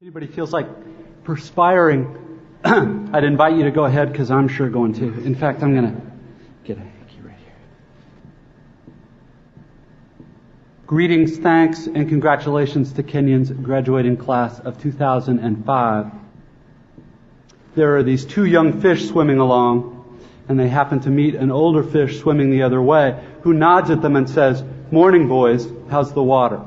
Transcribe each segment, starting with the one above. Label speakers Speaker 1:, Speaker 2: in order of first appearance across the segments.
Speaker 1: Anybody feels like perspiring, I'd invite you to go ahead because I'm sure going to. In fact, I'm going to get a hanky right here. Greetings, thanks, and congratulations to Kenyon's graduating class of 2005. There are these two young fish swimming along, and they happen to meet an older fish swimming the other way, who nods at them and says, "Morning, boys, how's the water?"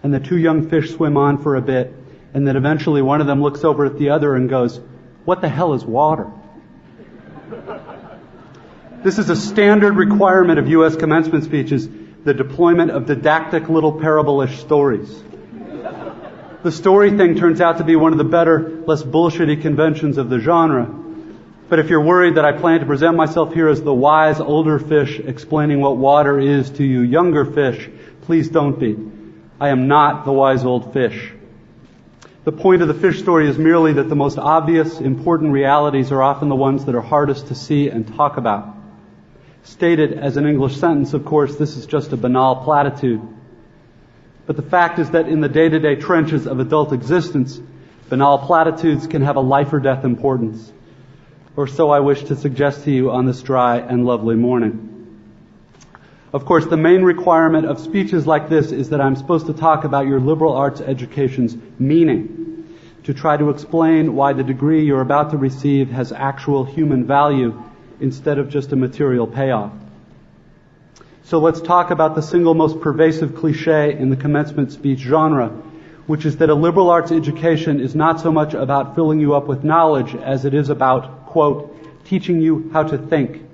Speaker 1: And the two young fish swim on for a bit, and then eventually one of them looks over at the other and goes, "What the hell is water?" This is a standard requirement of U.S. commencement speeches, the deployment of didactic little parable-ish stories. The story thing turns out to be one of the better, less bullshitty conventions of the genre. But if you're worried that I plan to present myself here as the wise older fish explaining what water is to you younger fish, please don't be. I am not the wise old fish. The point of the fish story is merely that the most obvious, important realities are often the ones that are hardest to see and talk about. Stated as an English sentence, of course, this is just a banal platitude. But the fact is that in the day-to-day trenches of adult existence, banal platitudes can have a life or death importance. Or so I wish to suggest to you on this dry and lovely morning. Of course, the main requirement of speeches like this is that I'm supposed to talk about your liberal arts education's meaning, to try to explain why the degree you're about to receive has actual human value instead of just a material payoff. So let's talk about the single most pervasive cliche in the commencement speech genre, which is that a liberal arts education is not so much about filling you up with knowledge as it is about, quote, teaching you how to think.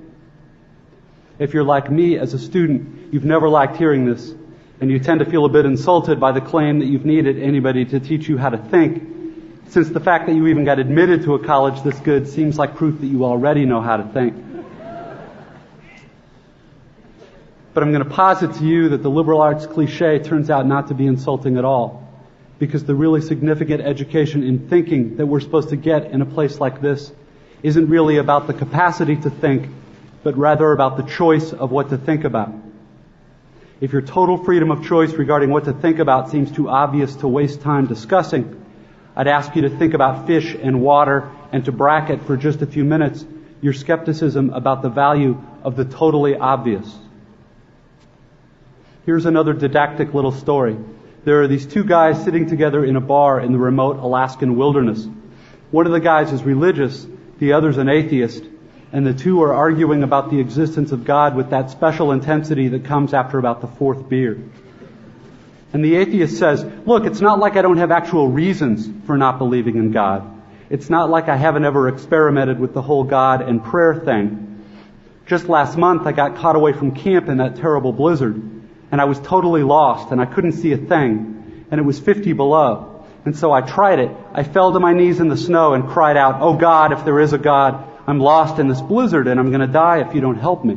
Speaker 1: If you're like me as a student, you've never liked hearing this, and you tend to feel a bit insulted by the claim that you've needed anybody to teach you how to think, since the fact that you even got admitted to a college this good seems like proof that you already know how to think. But I'm going to posit to you that the liberal arts cliche turns out not to be insulting at all, because the really significant education in thinking that we're supposed to get in a place like this isn't really about the capacity to think, but rather about the choice of what to think about. If your total freedom of choice regarding what to think about seems too obvious to waste time discussing, I'd ask you to think about fish and water and to bracket for just a few minutes your skepticism about the value of the totally obvious. Here's another didactic little story. There are these two guys sitting together in a bar in the remote Alaskan wilderness. One of the guys is religious, the other's an atheist, and the two are arguing about the existence of God with that special intensity that comes after about the fourth beer. And the atheist says, "Look, it's not like I don't have actual reasons for not believing in God. It's not like I haven't ever experimented with the whole God and prayer thing. Just last month I got caught away from camp in that terrible blizzard, and I was totally lost, and I couldn't see a thing, and it was 50 below. And so I tried it. I fell to my knees in the snow and cried out, 'Oh God, if there is a God, I'm lost in this blizzard and I'm going to die if you don't help me.'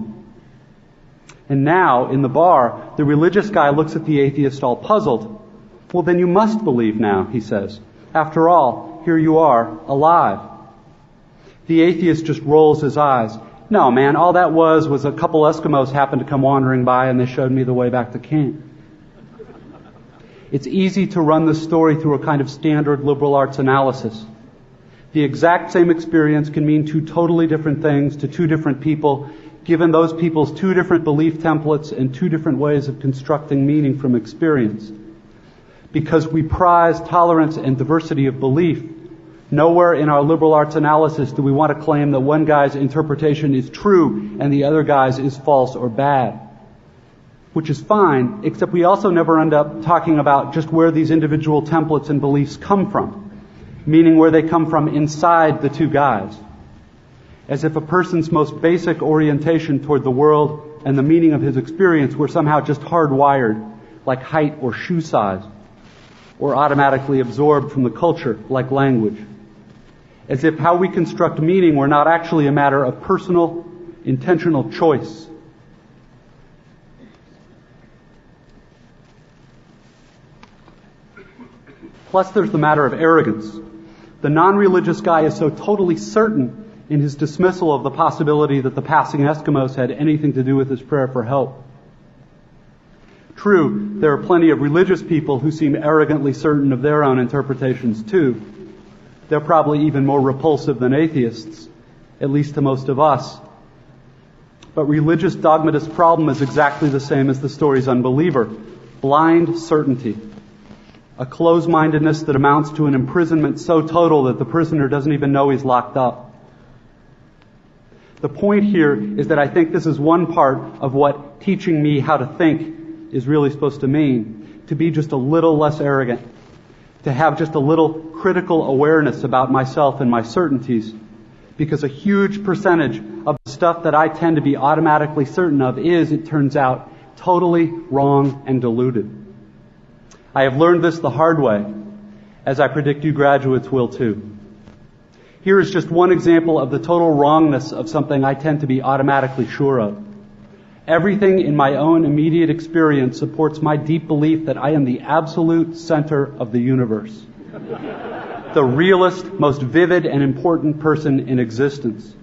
Speaker 1: And now, in the bar, the religious guy looks at the atheist all puzzled. 'Well, then you must believe now,' he says. 'After all, here you are, alive.' The atheist just rolls his eyes. 'No, man, all that was a couple Eskimos happened to come wandering by and they showed me the way back to camp.' It's easy to run this story through a kind of standard liberal arts analysis. The exact same experience can mean two totally different things to two different people, given those people's two different belief templates and two different ways of constructing meaning from experience. Because we prize tolerance and diversity of belief, nowhere in our liberal arts analysis do we want to claim that one guy's interpretation is true and the other guy's is false or bad. Which is fine, except we also never end up talking about just where these individual templates and beliefs come from. Meaning where they come from inside the two guys. As if a person's most basic orientation toward the world and the meaning of his experience were somehow just hardwired, like height or shoe size, or automatically absorbed from the culture, like language. As if how we construct meaning were not actually a matter of personal, intentional choice. Plus there's the matter of arrogance. The non-religious guy is so totally certain in his dismissal of the possibility that the passing Eskimos had anything to do with his prayer for help. True, there are plenty of religious people who seem arrogantly certain of their own interpretations too. They're probably even more repulsive than atheists, at least to most of us. But religious dogmatist's problem is exactly the same as the story's unbeliever. Blind certainty. A close-mindedness that amounts to an imprisonment so total that the prisoner doesn't even know he's locked up. The point here is that I think this is one part of what teaching me how to think is really supposed to mean. To be just a little less arrogant. To have just a little critical awareness about myself and my certainties. Because a huge percentage of the stuff that I tend to be automatically certain of is, it turns out, totally wrong and deluded. I have learned this the hard way, as I predict you graduates will too. Here is just one example of the total wrongness of something I tend to be automatically sure of. Everything in my own immediate experience supports my deep belief that I am the absolute center of the universe. The realest, most vivid and important person in existence.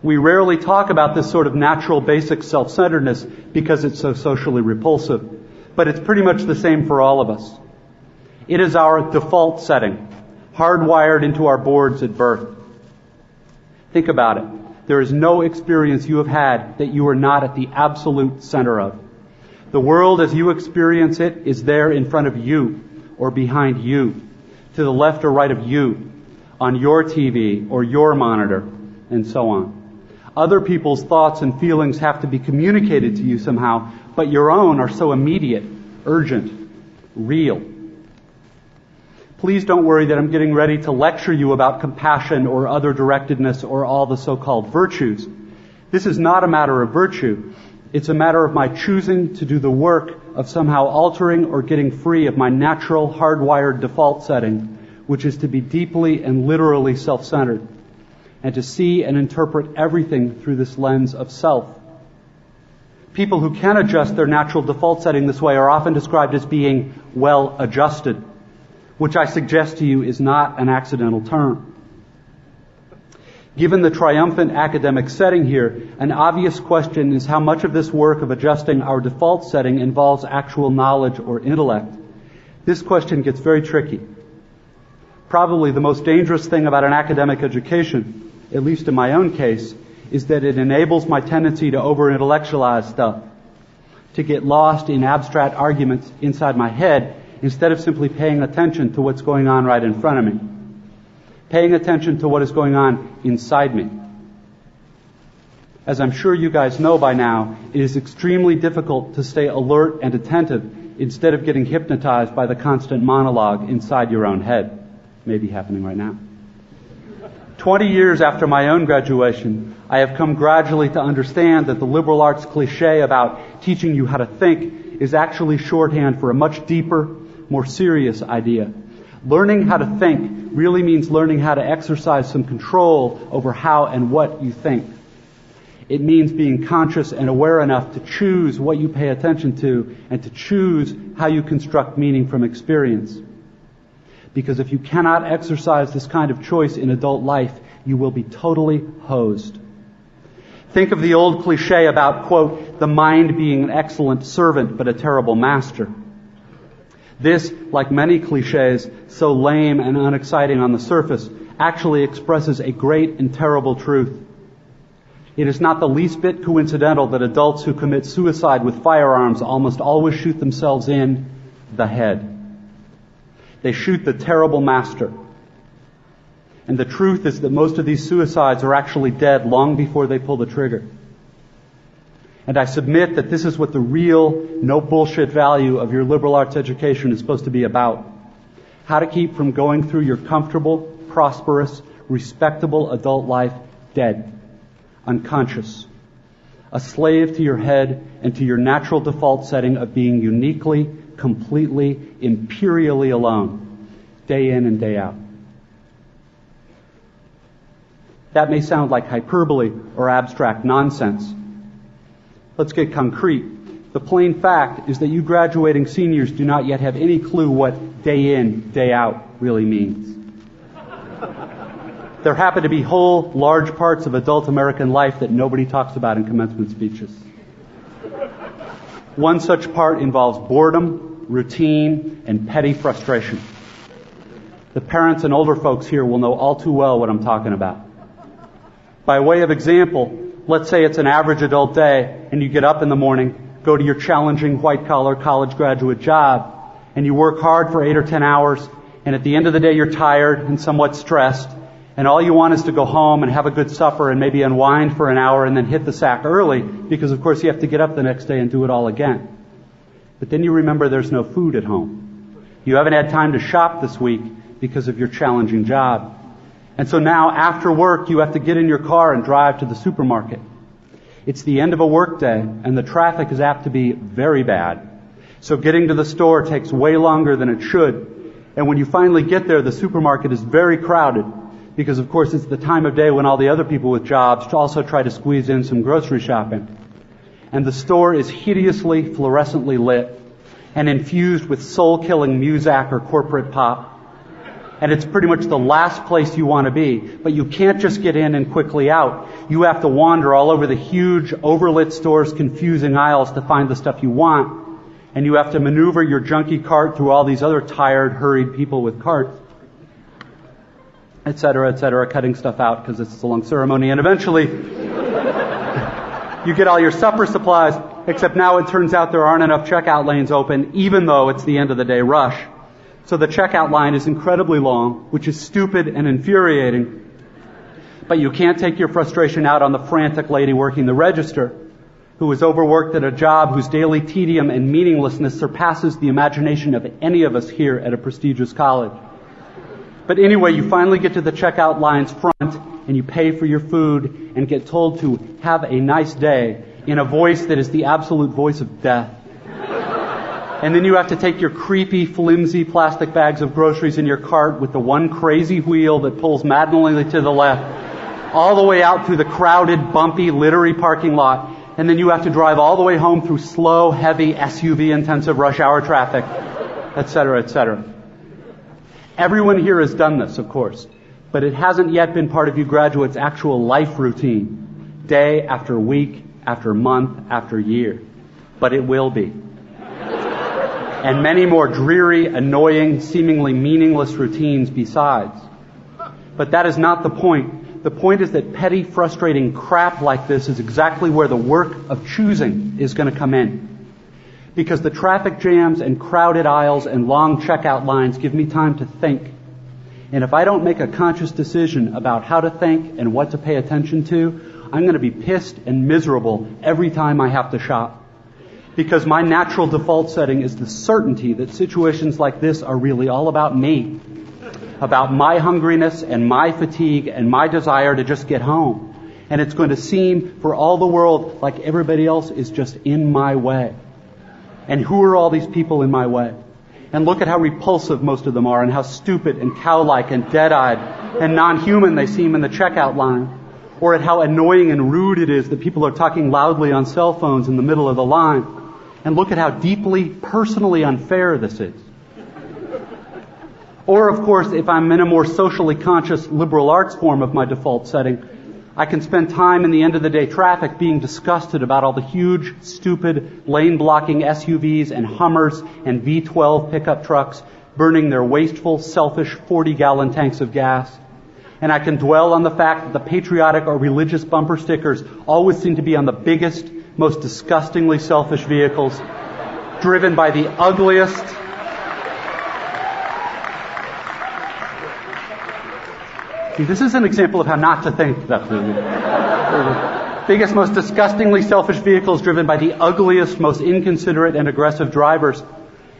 Speaker 1: We rarely talk about this sort of natural basic self-centeredness because it's so socially repulsive, but it's pretty much the same for all of us. It is our default setting, hardwired into our boards at birth. Think about it. There is no experience you have had that you are not at the absolute center of. The world as you experience it is there in front of you or behind you, to the left or right of you, on your TV or your monitor, and so on. Other people's thoughts and feelings have to be communicated to you somehow, but your own are so immediate, urgent, real. Please don't worry that I'm getting ready to lecture you about compassion or other directedness or all the so-called virtues. This is not a matter of virtue. It's a matter of my choosing to do the work of somehow altering or getting free of my natural, hardwired default setting, which is to be deeply and literally self-centered, and to see and interpret everything through this lens of self. People who can adjust their natural default setting this way are often described as being well-adjusted, which I suggest to you is not an accidental term. Given the triumphant academic setting here, an obvious question is how much of this work of adjusting our default setting involves actual knowledge or intellect. This question gets very tricky. Probably the most dangerous thing about an academic education, at least in my own case, is that it enables my tendency to over-intellectualize stuff, to get lost in abstract arguments inside my head instead of simply paying attention to what's going on right in front of me. Paying attention to what is going on inside me. As I'm sure you guys know by now, it is extremely difficult to stay alert and attentive instead of getting hypnotized by the constant monologue inside your own head. Maybe happening right now. 20 years after my own graduation, I have come gradually to understand that the liberal arts cliche about teaching you how to think is actually shorthand for a much deeper, more serious idea. Learning how to think really means learning how to exercise some control over how and what you think. It means being conscious and aware enough to choose what you pay attention to and to choose how you construct meaning from experience. Because if you cannot exercise this kind of choice in adult life, you will be totally hosed. Think of the old cliche about, quote, the mind being an excellent servant but a terrible master. This, like many cliches, so lame and unexciting on the surface, actually expresses a great and terrible truth. It is not the least bit coincidental that adults who commit suicide with firearms almost always shoot themselves in the head. They shoot the terrible master. And the truth is that most of these suicides are actually dead long before they pull the trigger. And I submit that this is what the real, no bullshit value of your liberal arts education is supposed to be about. How to keep from going through your comfortable, prosperous, respectable adult life dead, unconscious, a slave to your head and to your natural default setting of being uniquely, completely, imperially alone, day in and day out. That may sound like hyperbole or abstract nonsense. Let's get concrete. The plain fact is that you graduating seniors do not yet have any clue what day in, day out really means. There happen to be whole, large parts of adult American life that nobody talks about in commencement speeches. One such part involves boredom, routine, and petty frustration. The parents and older folks here will know all too well what I'm talking about. By way of example, let's say it's an average adult day and you get up in the morning, go to your challenging white-collar college graduate job, and you work hard for 8 or 10 hours, and at the end of the day you're tired and somewhat stressed, and all you want is to go home and have a good supper and maybe unwind for an hour and then hit the sack early, because of course you have to get up the next day and do it all again. But then you remember there's no food at home. You haven't had time to shop this week because of your challenging job. And so now, after work, you have to get in your car and drive to the supermarket. It's the end of a work day, and the traffic is apt to be very bad. So getting to the store takes way longer than it should. And when you finally get there, the supermarket is very crowded, because of course it's the time of day when all the other people with jobs also try to squeeze in some grocery shopping. And the store is hideously fluorescently lit and infused with soul-killing Muzak or corporate pop. And it's pretty much the last place you want to be. But you can't just get in and quickly out. You have to wander all over the huge, overlit store's confusing aisles to find the stuff you want. And you have to maneuver your junky cart through all these other tired, hurried people with carts, et cetera, cutting stuff out because it's a long ceremony. And eventually, you get all your supper supplies, except now it turns out there aren't enough checkout lanes open, even though it's the end of the day rush. So the checkout line is incredibly long, which is stupid and infuriating. But you can't take your frustration out on the frantic lady working the register, who is overworked at a job whose daily tedium and meaninglessness surpasses the imagination of any of us here at a prestigious college. But anyway, you finally get to the checkout line's front, and you pay for your food and get told to have a nice day in a voice that is the absolute voice of death. And then you have to take your creepy, flimsy plastic bags of groceries in your cart with the one crazy wheel that pulls maddeningly to the left, all the way out through the crowded, bumpy, littery parking lot. And then you have to drive all the way home through slow, heavy, SUV-intensive rush hour traffic, et cetera, et cetera. Everyone here has done this, of course, but it hasn't yet been part of you graduates' actual life routine, day after week, after month, after year. But it will be. And many more dreary, annoying, seemingly meaningless routines besides. But that is not the point. The point is that petty, frustrating crap like this is exactly where the work of choosing is going to come in. Because the traffic jams and crowded aisles and long checkout lines give me time to think. And if I don't make a conscious decision about how to think and what to pay attention to, I'm going to be pissed and miserable every time I have to shop. Because my natural default setting is the certainty that situations like this are really all about me. About my hungriness and my fatigue and my desire to just get home. And it's going to seem for all the world like everybody else is just in my way. And who are all these people in my way? And look at how repulsive most of them are, and how stupid and cow-like and dead-eyed and non-human they seem in the checkout line. Or at how annoying and rude it is that people are talking loudly on cell phones in the middle of the line. And look at how deeply, personally unfair this is. Or, of course, if I'm in a more socially conscious liberal arts form of my default setting, I can spend time in the end-of-the-day traffic being disgusted about all the huge, stupid, lane-blocking SUVs and Hummers and V12 pickup trucks burning their wasteful, selfish 40-gallon tanks of gas. And I can dwell on the fact that the patriotic or religious bumper stickers always seem to be on the biggest, most disgustingly selfish vehicles, driven by the ugliest, See, this is an example of how not to think. The biggest, most disgustingly selfish vehicles driven by the ugliest, most inconsiderate and aggressive drivers.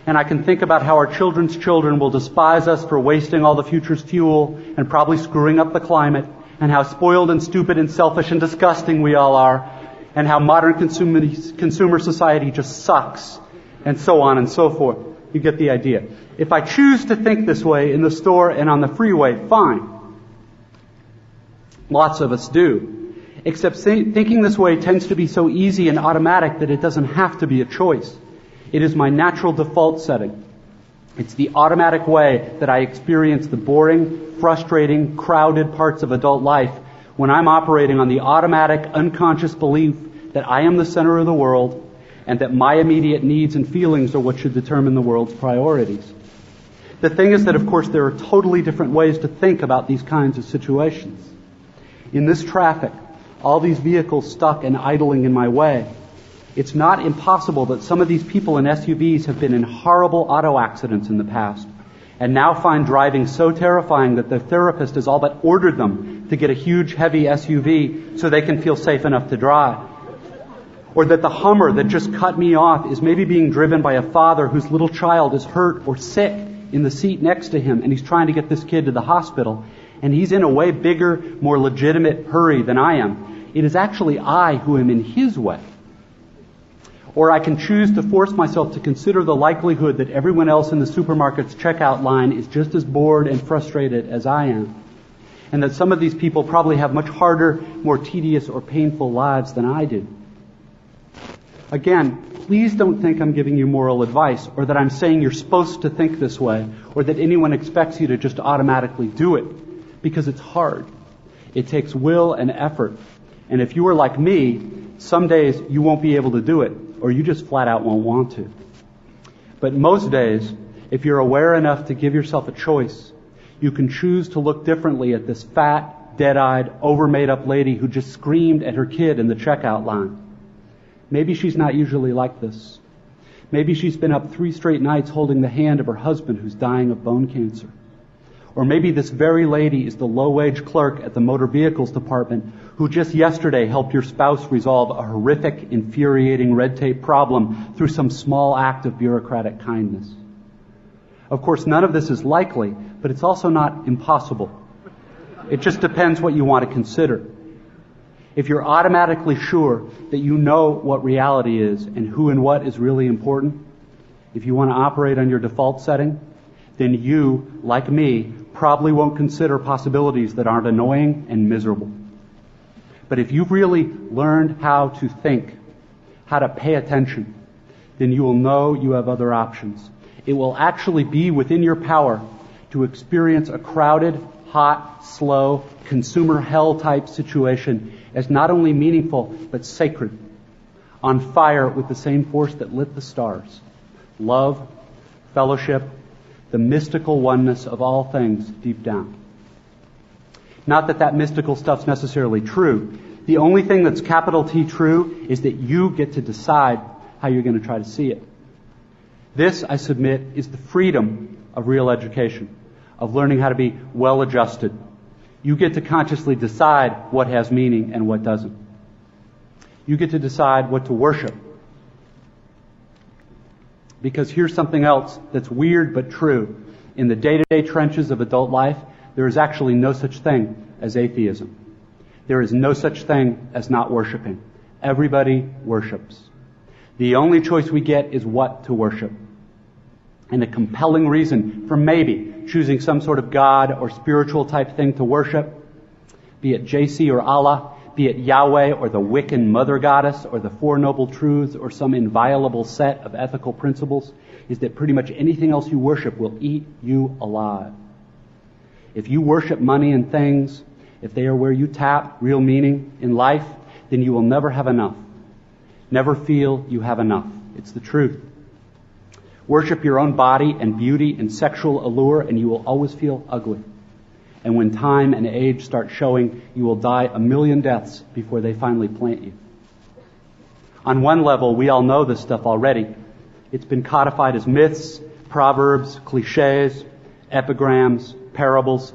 Speaker 1: And I can think about how our children's children will despise us for wasting all the future's fuel and probably screwing up the climate, and how spoiled and stupid and selfish and disgusting we all are, and how modern consumer society just sucks, and so on and so forth. You get the idea. If I choose to think this way in the store and on the freeway, fine. Lots of us do. Except thinking this way tends to be so easy and automatic that it doesn't have to be a choice. It is my natural default setting. It's the automatic way that I experience the boring, frustrating, crowded parts of adult life when I'm operating on the automatic, unconscious belief that I am the center of the world, and that my immediate needs and feelings are what should determine the world's priorities. The thing is that, of course, there are totally different ways to think about these kinds of situations. In this traffic, all these vehicles stuck and idling in my way, it's not impossible that some of these people in SUVs have been in horrible auto accidents in the past and now find driving so terrifying that their therapist has all but ordered them to get a huge, heavy SUV so they can feel safe enough to drive. Or that the Hummer that just cut me off is maybe being driven by a father whose little child is hurt or sick in the seat next to him, and he's trying to get this kid to the hospital, and he's in a way bigger, more legitimate hurry than I am. It is actually I who am in his way. Or I can choose to force myself to consider the likelihood that everyone else in the supermarket's checkout line is just as bored and frustrated as I am, and that some of these people probably have much harder, more tedious or painful lives than I do. Again, please don't think I'm giving you moral advice, or that I'm saying you're supposed to think this way, or that anyone expects you to just automatically do it, because it's hard. It takes will and effort. And if you are like me, some days you won't be able to do it, or you just flat out won't want to. But most days, if you're aware enough to give yourself a choice, you can choose to look differently at this fat, dead-eyed, over-made-up lady who just screamed at her kid in the checkout line. Maybe she's not usually like this. Maybe she's been up 3 straight nights holding the hand of her husband who's dying of bone cancer. Or maybe this very lady is the low-wage clerk at the motor vehicles department who just yesterday helped your spouse resolve a horrific, infuriating red tape problem through some small act of bureaucratic kindness. Of course, none of this is likely, but it's also not impossible. It just depends what you want to consider. If you're automatically sure that you know what reality is and who and what is really important, if you want to operate on your default setting, then you, like me, probably won't consider possibilities that aren't annoying and miserable. But if you've really learned how to think, how to pay attention, then you will know you have other options. It will actually be within your power to experience a crowded, hot, slow, consumer hell type situation as not only meaningful, but sacred, on fire with the same force that lit the stars. Love, fellowship, the mystical oneness of all things deep down. Not that that mystical stuff's necessarily true. The only thing that's capital T true is that you get to decide how you're going to try to see it. This, I submit, is the freedom of real education, of learning how to be well-adjusted. You get to consciously decide what has meaning and what doesn't. You get to decide what to worship. Because here's something else that's weird but true. In the day-to-day trenches of adult life, there is actually no such thing as atheism. There is no such thing as not worshiping. Everybody worships. The only choice we get is what to worship. And a compelling reason for maybe choosing some sort of God or spiritual type thing to worship, be it JC or Allah, be it Yahweh or the Wiccan Mother Goddess or the Four Noble Truths or some inviolable set of ethical principles, is that pretty much anything else you worship will eat you alive. If you worship money and things, if they are where you tap real meaning in life, then you will never have enough. Never feel you have enough. It's the truth. Worship your own body and beauty and sexual allure, and you will always feel ugly. And when time and age start showing, you will die a million deaths before they finally plant you. On one level, we all know this stuff already. It's been codified as myths, proverbs, cliches, epigrams, parables,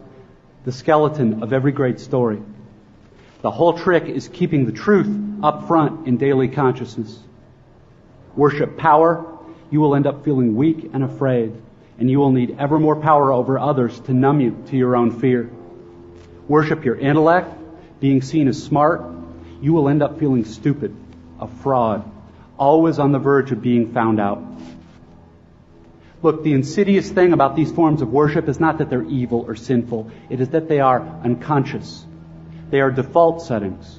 Speaker 1: the skeleton of every great story. The whole trick is keeping the truth up front in daily consciousness. Worship power, you will end up feeling weak and afraid, and you will need ever more power over others to numb you to your own fear. Worship your intellect, being seen as smart, you will end up feeling stupid, a fraud, always on the verge of being found out. Look, the insidious thing about these forms of worship is not that they're evil or sinful. It is that they are unconscious. They are default settings.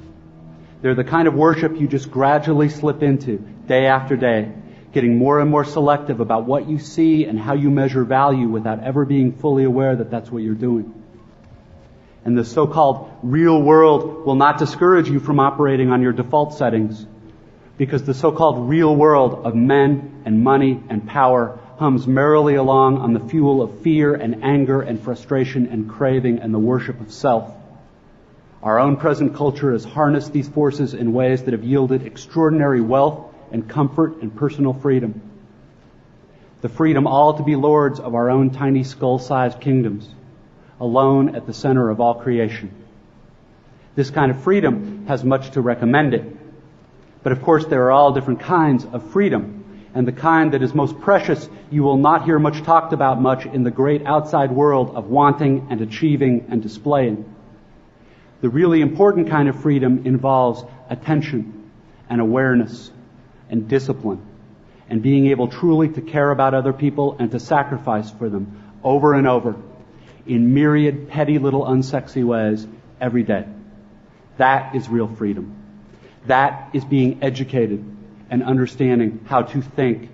Speaker 1: They're the kind of worship you just gradually slip into day after day, getting more and more selective about what you see and how you measure value without ever being fully aware that that's what you're doing. And the so-called real world will not discourage you from operating on your default settings. because the so-called real world of men and money and power hums merrily along on the fuel of fear and anger and frustration and craving and the worship of self. Our own present culture has harnessed these forces in ways that have yielded extraordinary wealth and comfort and personal freedom. The freedom all to be lords of our own tiny skull-sized kingdoms, alone at the center of all creation. This kind of freedom has much to recommend it. But of course there are all different kinds of freedom, and the kind that is most precious you will not hear much talked about much in the great outside world of wanting and achieving and displaying. The really important kind of freedom involves attention and awareness and discipline and being able truly to care about other people and to sacrifice for them over and over in myriad petty little unsexy ways every day. That is real freedom. That is being educated and understanding how to think.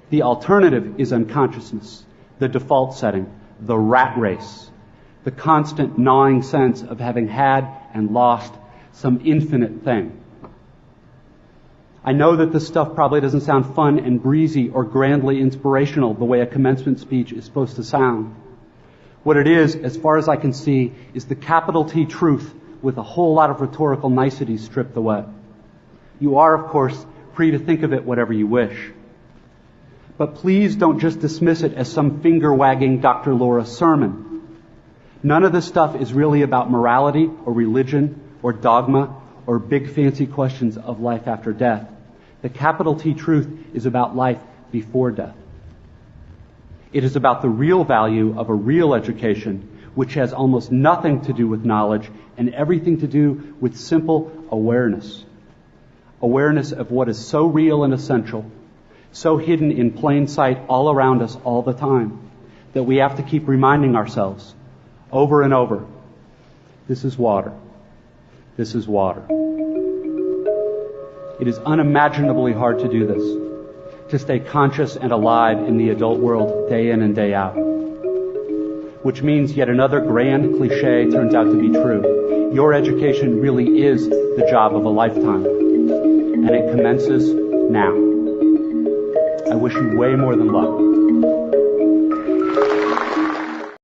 Speaker 1: The alternative is unconsciousness, the default setting, the rat race, the constant gnawing sense of having had and lost some infinite thing. I know that this stuff probably doesn't sound fun and breezy or grandly inspirational the way a commencement speech is supposed to sound. What it is, as far as I can see, is the capital T truth with a whole lot of rhetorical niceties stripped away. You are, of course, free to think of it whatever you wish. But please don't just dismiss it as some finger-wagging Dr. Laura sermon. None of this stuff is really about morality or religion or dogma or big fancy questions of life after death. The capital T truth is about life before death. It is about the real value of a real education, which has almost nothing to do with knowledge and everything to do with simple awareness. Awareness of what is so real and essential, so hidden in plain sight all around us all the time, that we have to keep reminding ourselves over and over, this is water. This is water. It is unimaginably hard to do this, to stay conscious and alive in the adult world day in and day out. Which means yet another grand cliche turns out to be true. Your education really is the job of a lifetime, and it commences now. I wish you way more than luck.